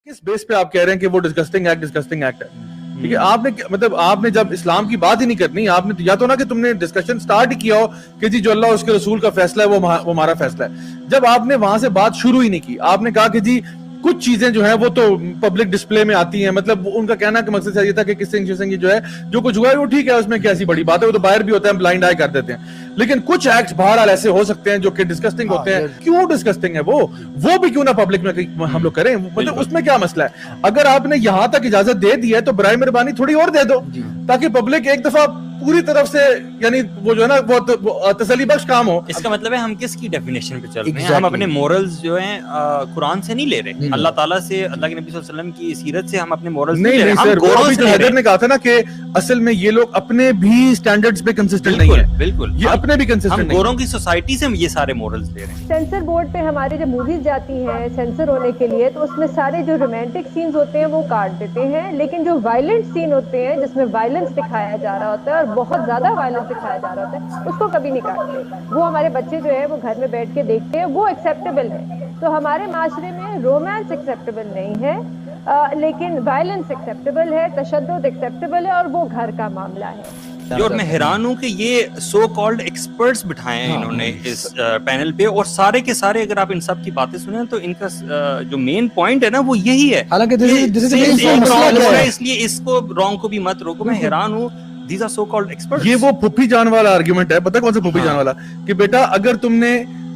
किस बेस पे आप कह रहे हैं कि वो डिस्गस्टिंग एक्ट है? ठीक है, आपने मतलब आपने जब इस्लाम की बात ही नहीं करनी, आपने या तो ना कि तुमने डिस्कशन स्टार्ट ही किया हो कि जी जो अल्लाह उसके रसूल का फैसला है वो हमारा फैसला है। जब आपने वहां से बात शुरू ही नहीं की, आपने कहा कि जी कुछ चीजें जो है वो तो पब्लिक डिस्प्ले में आती हैं, मतलब उनका कहना का मकसद ये था कि किसिंग जो है जो कुछ हुआ है वो ठीक है, उसमें क्या ऐसी बड़ी बात है, वो तो बाहर भी होता है, ब्लाइंड आई कर देते हैं। लेकिन कुछ एक्ट्स बहरहाल ऐसे हो सकते हैं जो कि डिस्गस्टिंग होते हैं। क्यों डिस्गस्टिंग है वो भी क्यों ना पब्लिक में हम लोग करें, मतलब उसमें क्या मसला है? अगर आपने यहां तक इजाजत दे दी है तो बराए मेहरबानी थोड़ी और दे दो, ताकि पब्लिक एक दफा पूरी तरफ से, यानी वो जो है ना वो तसल्ली बख्श काम हो। इसका मतलब है हम किसकी डेफिनेशन पे चल रहे हैं? हम अपने मोरल्स जो हैं कुरान से नहीं ले रहे, अल्लाह ताला से, अल्लाह के नबी सल्लल्लाहु अलैहि वसल्लम की सीरत से हम अपने मोरल्स नहीं ले रहे। सर, वो अभी जो हैदर ने कहा था ना कि असल में ये लोग अपने भी स्टैंडर्ड्स पे कंसिस्टेंट नहीं है। बिल्कुल, ये अपने भी कंसिस्टेंट नहीं है। गोरों की सोसाइटी से ये सारे मोरल्स ले रहे हैं। सेंसर बोर्ड पे हमारे जब मूवीज जाती हैं सेंसर होने के लिए, तो उसमें सारे जो रोमांटिक सीन्स होते हैं वो काट देते हैं, लेकिन जो वायलेंट सीन होते हैं जिसमें वायलेंस दिखाया जा रहा होता है और बहुत ज्यादा वायलेंस दिखाया जा रहा होता है, उसको कभी नहीं काटते। वो हमारे बच्चे जो है वो घर में बैठ के देखते हैं, वो एक्सेप्टेबल है। तो हमारे माशरे में रोमांस एक्सेप्टेबल नहीं है, लेकिन वायलेंस एक्सेप्टेबल है, तशद्दुद एक्सेप्टेबल है, और वो घर का मामला है। और मैं हैरान हूँ कि ये सो कॉल्ड एक्सपर्ट्स बिठाए हैं इन्होंने इस पैनल पे, और सारे के सारे अगर आप इन सब की बातें सुने तो इनका जो मेन पॉइंट है ना वो यही है। हालांकि इसलिए इसको रॉन्ग को भी मत रोको। मैं हैरान हूँ, these are so called experts। ये वो फुफी जान वाला आर्गुमेंट है, पता कौन सा फुफी जान वाला, कि बेटा अगर तुमने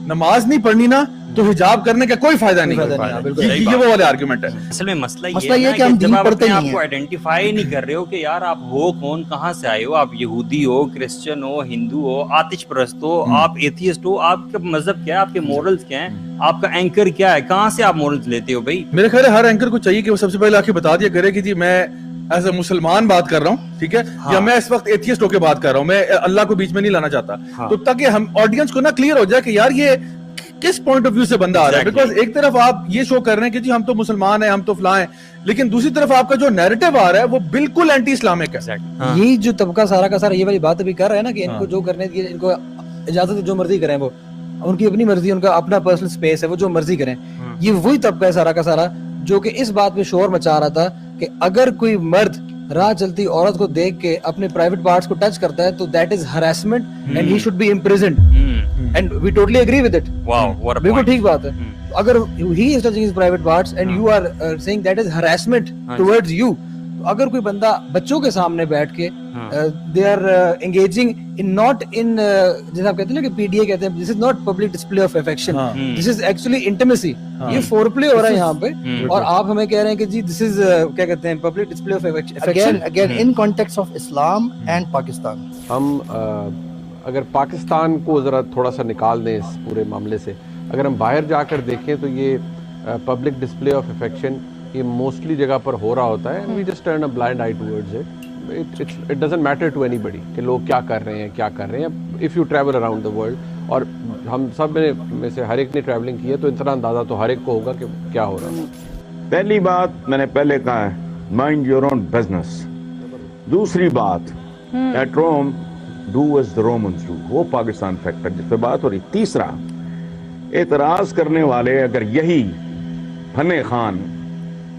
नमाज नहीं पढ़नी ना तो हिजाब करने का कोई फायदा नहीं। ये वो वाले आर्गुमेंट है। असल में मसला ये है कि जब आप अपने आप को आइडेंटिफाई नहीं कर रहे हो कि यार आप हो कौन, कहाँ से आए हो, आप यहूदी हो, क्रिश्चियन हो, हिंदू हो, आतिश परस्त हो, आप एथियस्ट हो, आपका मजहब क्या है, आपके मोरल्स क्या हैं, आपका एंकर क्या है, कहाँ से आप मोरल्स लेते हो भाई? मेरे ख्याल है हर एंकर को चाहिए कि वो सबसे पहले आके बता दिया करे कि जी मैं एज ए मुसलमान बात कर रहा हूँ, ठीक है, या मैं इस वक्त एथियस्ट होके बात कर रहा हूँ, मैं अल्लाह को बीच में नहीं लाना चाहता। तो ताकि हम ऑडियंस को ना क्लियर हो जाए कि यार ये किस पॉइंट ऑफ व्यू से बंदा आ रहा है। बिकॉज एक तरफ आप ये शो कर रहे हैं कि जी हम तो मुसलमान हैं, हम तो फलां हैं, लेकिन दूसरी तरफ आपका जो नैरेटिव आ रहा है वो बिल्कुल एंटी इस्लामिक है। यही जो तबका सारा का सारा ये वाली बात अभी कर रहा है ना कि इनको जो करने की, इनको इजाजत है, जो मर्जी करें, वो उनकी अपनी मर्जी, उनका अपना पर्सनल स्पेस है, वो जो मर्जी करें। ये वही तबका है सारा का सारा जो कि इस बात पे शोर मचा रहा था कि अगर कोई मर्द राह चलती औरत को देख के अपने प्राइवेट पार्ट्स को टच करता है तो that is harassment and he should be imprisoned, and we totally agree with it. बिल्कुल ठीक बात है। अगर he is touching his private parts and you are saying that is harassment towards you, तो अगर कोई बंदा बच्चों के सामने बैठ के they are engaging in not in, जैसे आप कहते हैं ना कि पीडीए कहते हैं, this is not public display of affection, this is actually intimacy, ये फोरप्ले हो रहा है यहाँ पे, और आप हमें कह रहे हैं कि जी दिस इज क्या कहते हैं public display of affection again in context of Islam and Pakistan. हम अगर पाकिस्तान को जरा थोड़ा सा निकाल दें इस पूरे मामले से, अगर हम बाहर जाकर देखें तो ये पब्लिक डिस्प्ले ऑफ अफेक्शन ये मोस्टली जगह पर हो रहा होता है, and we just turn a blind eye towards it. It doesn't matter to anybody कि लोग क्या कर रहे हैं। If you travel around the world, और हम सब में से हर एक ने ट्रैवलिंग की है, तो इतना अंदाज़ा तो हर एक को होगा कि क्या हो रहा है। पहली बात मैंने पहले कहा है, माइंड योर ओन बिजनेस। दूसरी बात, at Rome do as the Romans do, वो पाकिस्तान फैक्टर जिस पे बात हो रही। तीसरा, एतराज करने वाले अगर यही फने खान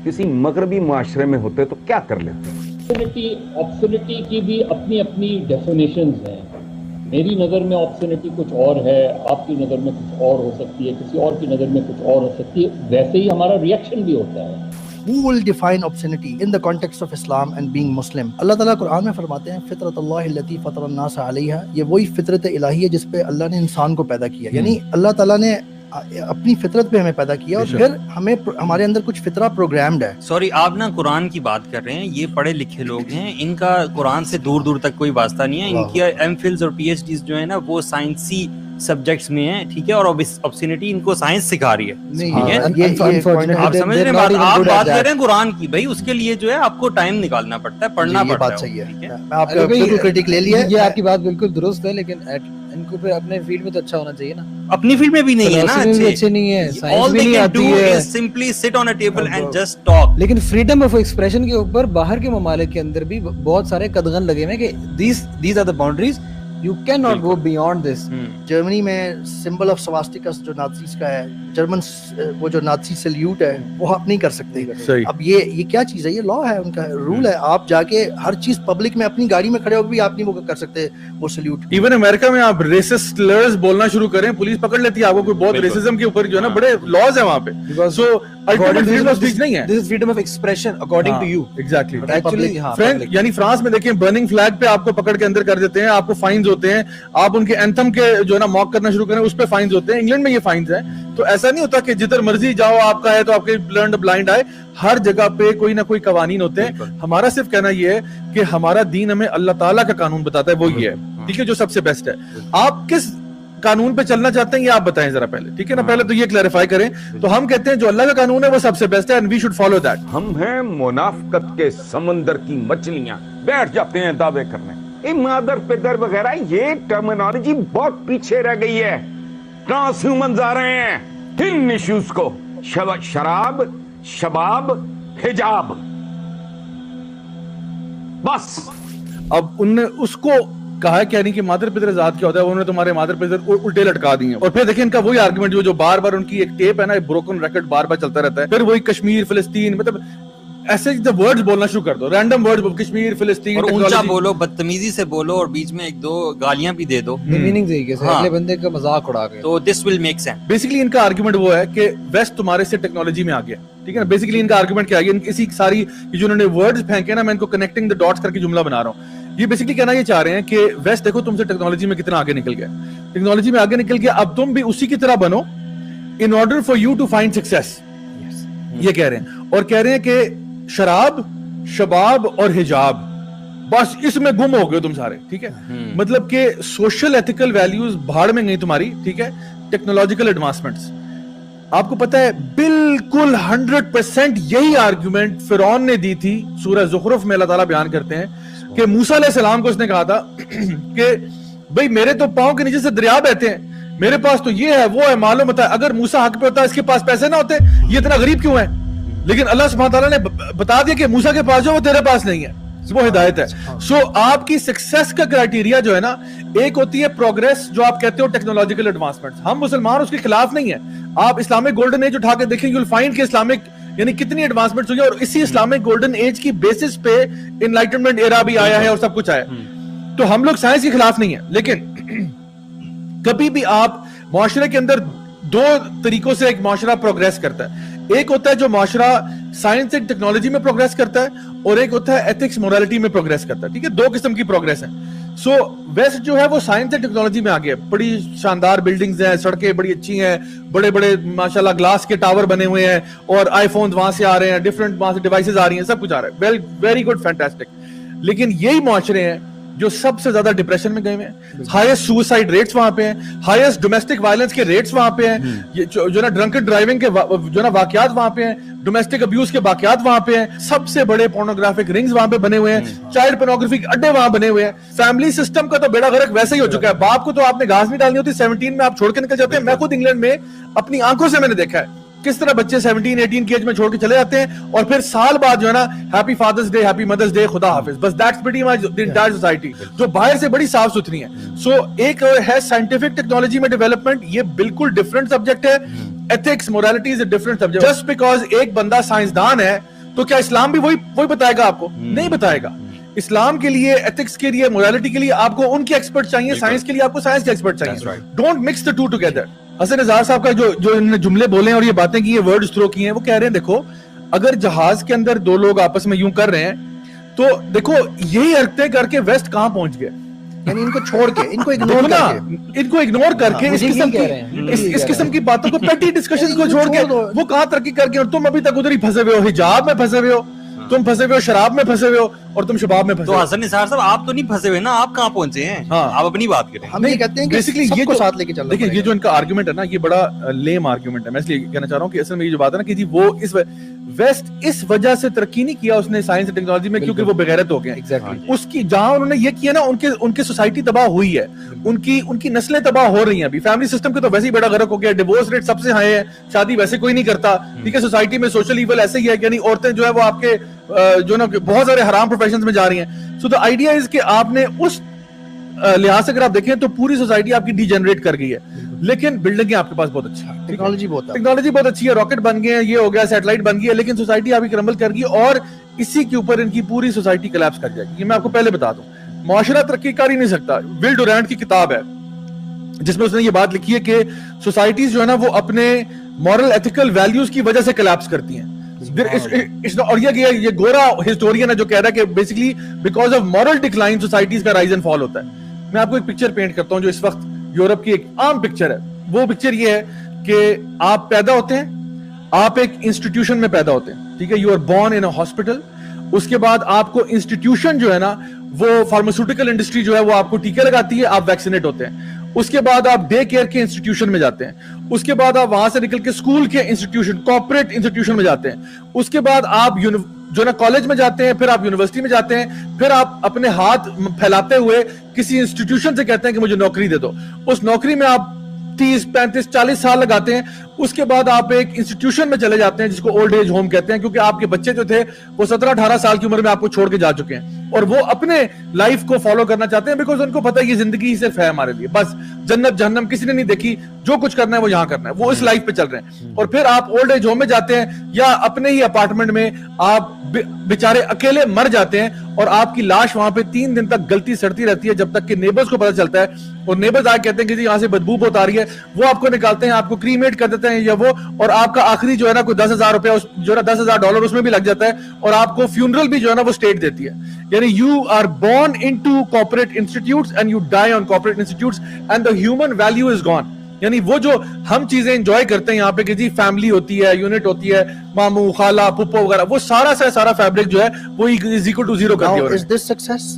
किसी मगरबी मुआशरे में होते तो क्या कर लेते? ऑब्सोनिटी की भी अपनी अपनी डेफिनेशंस हैं। मेरी नज़र में ऑब्सोनिटी कुछ और है, आपकी नज़र में कुछ और हो सकती है, किसी और की नज़र में कुछ और हो सकती है। वैसे ही हमारा रिएक्शन भी होता है। Who will define obscenity in the context of Islam and being Muslim? अल्लाह ताला कुरान में फरमाते हैं फितरतल्लाहि लती फतरा अन्नास अलैहा, ये वही फितरत इलाही है जिस पे अल्लाह ने इंसान को पैदा किया। यानी अल्लाह ताला ने अपनी फितरत पे हमें पैदा किया, और फिर हमें हमारे अंदर कुछ फितरा प्रोग्राम्ड है। सॉरी, आप ना कुरान की बात कर रहे हैं, ये पढ़े लिखे लोग हैं, इनका कुरान से दूर दूर तक कोई वास्ता नहीं है। इनकी एमफिल्स और पीएचडीज जो है ना वो साइंसी सब्जेक्ट्स में है, ठीक है, और ऑब्ससिनिटी इनको साइंस सिखा रही है, ठीक है। आप समझ रहे हैं बात? आप बात कर रहे हैं कुरान की, भाई उसके लिए जो है आपको टाइम निकालना पड़ता है, पढ़ना पड़ता है। बात सही है, मैं आपका बिल्कुल क्रिटिक ले लिया, ये आपकी बात बिल्कुल दुरुस्त है, लेकिन इनको फिर अपने फील्ड में तो अच्छा होना चाहिए ना। अपनी फील्ड में भी नहीं है ना, अच्छे नहीं है, साइंस भी नहीं आती है, simply sit on a table and just talk. लेकिन फ्रीडम ऑफ एक्सप्रेशन के ऊपर बाहर के ममालिक के अंदर भी बहुत सारे कदगन लगे हुए हैं कि these are the boundaries You cannot go beyond this. Germany में सिंबल ऑफ स्वास्टिकस जो नाज़ीज़ का है, जर्मन वो जो नाज़ी सल्यूट है वो आप नहीं कर सकते। सही। अब ये क्या चीज़ है? ये लॉ है, उनका रूल है। आप जाके हर चीज़ पब्लिक में अपनी गाड़ी में खड़े होकर भी आप नहीं वो कर सकते वो सल्यूट। इवन अमेरिका में आप रेसिस्ट स्लर्स बोलना शुरू करें, पुलिस पकड़ लेती है आपको, कोई बहुत रेसिज्म के ऊपर जो है ना बड़े लॉज है वहाँ पे। Because So ultimate freedom of speech नहीं है। This is freedom of expression according to you. Exactly. But actually, हाँ, फ्रेंड यानी फ्रांस में देखिए बर्निंग फ्लैग पे आपको पकड़ के अंदर कर देते हैं, आपको फाइन्स होते हैं, आप उनके एंथम के जो है ना मॉक करना शुरू करें उस पे फाइन्स होते हैं। इंग्लैंड में ये फाइन्स है, तो ऐसा नहीं होता कि जिधर मर्जी जाओ आपका है तो आपके लर्न ब्लाइंड आए। हर जगह पे कोई ना कोई कवानीन होते हैं। हमारा सिर्फ कहना ये है कि हमारा दीन हमें अल्लाह ताला का कानून बताता है, वो ये है, ठीक है, जो सबसे बेस्ट है। आप किस कानून पे चलना चाहते हैं ये आप बताएं जरा पहले, ठीक है ना? पहले तो ये क्लैरिफाई करें। तो हम कहते हैं जो अल्लाह का कानून है वो सबसे बेस्ट है and we should follow that. हम हैं मुनाफकत के समंदर की मछलियां, बैठ जाते हैं दावे करने। ये मादर पिदर वगैरह ये टर्मिनोलॉजी बहुत पीछे रह गई है। ट्रांसह्यूमन्स आ रहे हैं इन इश्यूज को, शराब, शबाब, हिजाब, बस। अब उनने उसको कहा क्या नहीं कि मादर पितर आजाद क्या होता है, उन्होंने तुम्हारे मादर पितर उल्टे लटका दिए। और फिर देखिए इनका वही आर्गुमेंट जो बार बार उनकी एक टेप है ना, एक ब्रोकन रिकॉर्ड बार बार चलता रहता है। फिर वही कश्मीर फिलिस्तीन, मतलब ऐसे जब वर्ड्स बोलना शुरू कर दो, रैंडम वर्ड्स, कश्मीर फिलिस्तीन, और ऊंचा बोलो, बदतमीजी से बोलो और बीच में एक दो गालियां भी दे दो मीनिंग तरीके से, अगले बंदे का मजाक उड़ा के। तो this will make sense. Basically इनका आर्गुमेंट वो है कि वेस्ट तुम्हारे से टेक्नोलॉजी में आ गया, ठीक है ना? बेसिकली इनका आर्गुमेंट क्या है, इसी सारी जो उन्होंने वर्ड्स फेंके ना, मैं इनको कनेक्टिंग द डॉट्स करके जुमला बना रहा हूँ। ये बेसिकली कहना ये चाह रहे हैं कि वेस्ट देखो तुमसे टेक्नोलॉजी में कितना आगे निकल गया, टेक्नोलॉजी में आगे निकल गया, अब तुम भी उसी की तरह बनो in order for you to find success. ये कह रहे हैं, और कह रहे हैं कि शराब, शबाब और हिजाब, बस इसमें गुम हो गए तुम सारे, ठीक है? मतलब कि सोशल एथिकल वैल्यूज भाड़ में गई तुम्हारी, ठीक है? टेक्नोलॉजिकल एडवांसमेंट्स, आपको पता है बिल्कुल 100% यही आर्गुमेंट फिरौन ने दी थी। सूरह ज़ुखरुफ में अल्लाह ताला बयान करते हैं कि मूसा अलैहिस्सलाम को उसने कहा था कि भाई मेरे तो पांव के नीचे से दरिया बहते हैं, मेरे पास तो ये है वो है, मालूम होता है अगर मूसा हक पे होता इसके पास पैसे ना होते, ये इतना गरीब क्यों है? लेकिन अल्लाह सुब्हानहू तआला ने बता दिया कि मूसा के पास जो वो तेरे पास नहीं है, वो हिदायत है। सो आपकी सक्सेस का क्राइटेरिया जो है ना, एक होती है प्रोग्रेस जो आप कहते हो टेक्नोलॉजिकल एडवांसमेंट, हम मुसलमान उसके खिलाफ नहीं है। आप इस्लामिक गोल्डन एज उठा के देखें, यू विल फाइंड कि इस्लामिक यानी कितनी एडवांसमेंट हुई है, और इसी इस्लामिक गोल्डन एज की बेसिस पे इनलाइटनमेंट एरा भी आया है और सब कुछ आया। तो हम लोग साइंस के खिलाफ नहीं है, लेकिन कभी भी आप मुआशरे के अंदर दो तरीकों से एक मुआशरा प्रोग्रेस करता है। एक होता है जो मुआशरा साइंस एंड टेक्नोलॉजी में प्रोग्रेस करता है, और एक होता है एथिक्स मोरालिटी में प्रोग्रेस करता है, ठीक है? दो किस्म की प्रोग्रेस है। सो वेस्ट जो है वो साइंस एंड टेक्नोलॉजी में आ गया, बड़ी शानदार बिल्डिंग्स हैं, सड़कें बड़ी अच्छी हैं, बड़े बड़े माशाल्लाह ग्लास के टावर बने हुए हैं, और आईफोन वहां से आ रहे हैं, डिफरेंट वहां से डिवाइसेस आ रही हैं, सब कुछ आ रहा है, वेल वेरी गुड फैंटास्टिक। लेकिन यही मुआशरे हैं जो सबसे ज्यादा डिप्रेशन में गए हुए हैं, हाईएस्ट सुसाइड रेट्स वहां पे हैं, हाईएस्ट डोमेस्टिक वायलेंस के रेट्स वहां पे हैं, ये जो ना ड्रंकन ड्राइविंग के जो ना वाकयात वहां पे हैं, डोमेस्टिक अब्यूज के वाकयात वहां पे हैं, सबसे बड़े पोर्नोग्राफिक रिंग्स वहां पे बने हुए हैं, चाइल्ड पोर्नोग्राफी के अड्डे वहां बने हुए हैं। फैमिली सिस्टम का तो बेड़ा गर्क वैसे ही हो चुका है, बाप को तो आपने घास नहीं डालनी होती, 17 में आप छोड़ के निकल जाते हैं। मैं खुद इंग्लैंड में अपनी आंखों से मैंने देखा है किस तरह बच्चे 17-18 की एज में छोड़ के चले जाते हैं, और फिर साल बाद जो है ना happy father's day, happy mother's day, खुदा हाफिज, बस that's pretty much the entire society, जो बाहर से बड़ी साफ सुथरी है। सो एक है साइंटिफिक टेक्नोलॉजी में डेवलपमेंट, ये बिल्कुल डिफरेंट सब्जेक्ट है। Ethics morality is a different subject. Just because एक बंदा साइंसदान है तो क्या इस्लाम भी वही बताएगा आपको? नहीं बताएगा। इस्लाम के लिए, एथिक्स के लिए, मोरालिटी के लिए आपको उनके एक्सपर्ट चाहिए, साइंस के लिए आपको साइंस के एक्सपर्ट चाहिए। Don't mix the two together. Hasan Izhar साहब का जो इन्होंने जुमले बोले हैं और ये बातें की, ये वर्ड्स थ्रो किए हैं, वो कह रहे हैं देखो अगर जहाज के अंदर दो लोग आपस में यूं कर रहे हैं तो देखो यही हरकतें करके वेस्ट कहां पहुंच गए, यानी इनको छोड़ के, इनको इग्नोर करके इस किस्म की बातों को, पेटी डिस्कशन को छोड़ के वो कहां तरक्की कर गए, और तुम अभी तक उधर ही फंसे हुए हो, हिजाब में फंसे हुए हो, तुम फंसे हुए हो, शराब में फंसे हुए हो, और तुम शबाब में फंसे तो हसन निसार साहब आप तो नहीं फंसे हुए ना, आप कहाँ पहुंचे हैं? हाँ। आप अपनी बात करें। हम ये कहते हैं कि बेसिकली ये जो साथ लेके चलना देखिए, ये जो इनका आर्गुमेंट है ना, ये बड़ा लेम आर्गुमेंट है। मैं इसलिए कहना चाह रहा हूँ कि असल में ये जो बात है ना कि जी वो वेस्ट इस वजह से तरक्की नहीं किया उसने साइंस एंड टेक्नोलॉजी में क्योंकि वो बेगैरत हो गए। एग्जैक्टली। उसकी जहां उन्होंने ये किया ना, उनके सोसाइटी तबाह हुई है, उनकी नस्लें तबाह हो रही हैं। अभी फैमिली सिस्टम के तो वैसे ही बड़ा गर्क हो गया, डिवोर्स रेट सबसे हाई है, शादी वैसे कोई नहीं करता, ठीक है? सोसाइटी में सोशल ईवल ऐसे ही है, यानी औरतें जो है वो आपके जो ना बहुत सारे हराम प्रोफेशंस में जा रही हैं। सो द आइडिया इज कि आपने उस लिहाज से अगर आप देखें तो पूरी सोसाइटी आपकी डीजेनरेट कर गई है, लेकिन बिल्डिंगें आपके पास बहुत अच्छी है, टेक्नोलॉजी बहुत अच्छी है, रॉकेट बन गए हैं, ये हो गया, सैटेलाइट बन गई है, लेकिन सोसाइटी आपकी क्रम्बल कर गई और इसी के ऊपर इनकी पूरी सोसाइटी कोलैप्स कर जाएगी। ये मैं आपको पहले बता दूं, मुआशरा तरक्की कर ही नहीं सकता। विल डुरैंट की किताब है जिसमें उसने ये बात लिखी है कि सोसाइटीज जो है ना वो अपने मॉरल एथिकल वैल्यूज की वजह से कोलैप्स करती हैं। और ये गोरा हिस्टोरियन है जो कह रहा है कि basically because of moral decline societies का राइज एंड फॉल होता है। मैं आपको एक पिक्चर पेंट करता हूं जो इस वक्त यूरोप की एक आम पिक्चर है। वो पिक्चर ये है कि आप पैदा होते हैं, आप एक इंस्टीट्यूशन में पैदा होते हैं, ठीक है, you are born in a hospital. उसके बाद आपको इंस्टीट्यूशन जो है ना वो फार्मास्यूटिकल इंडस्ट्री जो है वो आपको टीके लगाती है, आप वैक्सीनेट होते हैं। उसके बाद आप डे केयर के इंस्टीट्यूशन में जाते हैं, उसके बाद आप वहां से निकल के स्कूल के इंस्टीट्यूशन, कॉर्पोरेट इंस्टीट्यूशन में जाते हैं, उसके बाद आप जो ना कॉलेज में जाते हैं, फिर आप यूनिवर्सिटी में जाते हैं, फिर आप अपने हाथ फैलाते हुए किसी इंस्टीट्यूशन से कहते हैं कि मुझे नौकरी दे दो। उस नौकरी में आप 30, 35, 40 साल लगाते हैं। उसके बाद आप एक इंस्टीट्यूशन में चले जाते हैं जिसको ओल्ड एज होम कहते हैं, क्योंकि आपके बच्चे जो थे वो 17-18 साल की उम्र में आपको छोड़ के जा चुके हैं और वो अपने लाइफ को फॉलो करना चाहते हैं, बिकॉज उनको पता है ये जिंदगी सिर्फ है हमारे लिए, बस जन्नत जहन्नम किसी ने नहीं देखी, जो कुछ करना है वो यहाँ करना है, वो इस लाइफ पे चल रहे हैं। और फिर आप ओल्ड एज होम में जाते हैं या अपने ही अपार्टमेंट में आप बेचारे अकेले मर जाते हैं और आपकी लाश वहां पे 3 दिन तक गलती सड़ती रहती है, जब तक कि नेबर्स को पता चलता है और नेबर्स आके कहते हैं कि जी यहाँ से बदबू बहुत आ रही है। वो आपको निकालते हैं, आपको क्रीमेट कर देते हैं या वो, और आपका आखिरी जो है ना कोई 10,000 रुपया जो है ना $10,000 उसमें भी लग जाता है और आपको फ्यूनरल भी जो है ना वो स्टेट देती है। यानी you are born into corporate institutes and you die on corporate institutes and the human value is gone. यानी वो जो हम चीजें एंजॉय करते हैं यहाँ पे कि जी फैमिली होती है, यूनिट होती है, मामू खाला पुप्पो वगैरह, वो सारा सारा फैब्रिक जो है वो इज इक्वल टू जीरो कर दिया। Is this success?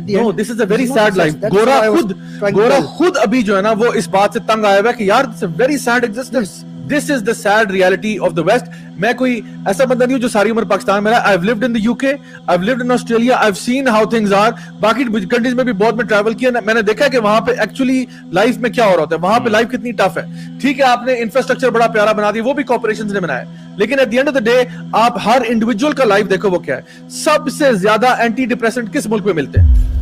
No, this is a very sad life. गोरा खुद अभी जो है ना वो इस बात से तंग आया हुआ है कि यार it's a very sad existence. This is the sad reality of the West. मैं कोई ऐसा बंदा नहीं हूं जो सारी उम्र पाकिस्तान में रहा। I've lived in the UK, I've lived in Australia, I've seen how things are. बाकी कंट्रीज में भी बहुत मैं ट्रैवल किया, मैंने देखा है कि वहां पे एक्चुअली लाइफ में क्या हो रहा होता है, वहां पे लाइफ कितनी टफ है। ठीक है, आपने इंफ्रास्ट्रक्चर बड़ा प्यारा बना दिया, वो भी कॉर्पोरेशंस ने बनाया, लेकिन at the end of the day आप हर इंडिविजुअल का लाइफ देखो वो क्या है। सबसे ज्यादा एंटी डिप्रेसेंट किस मुल्क में मिलते हैं?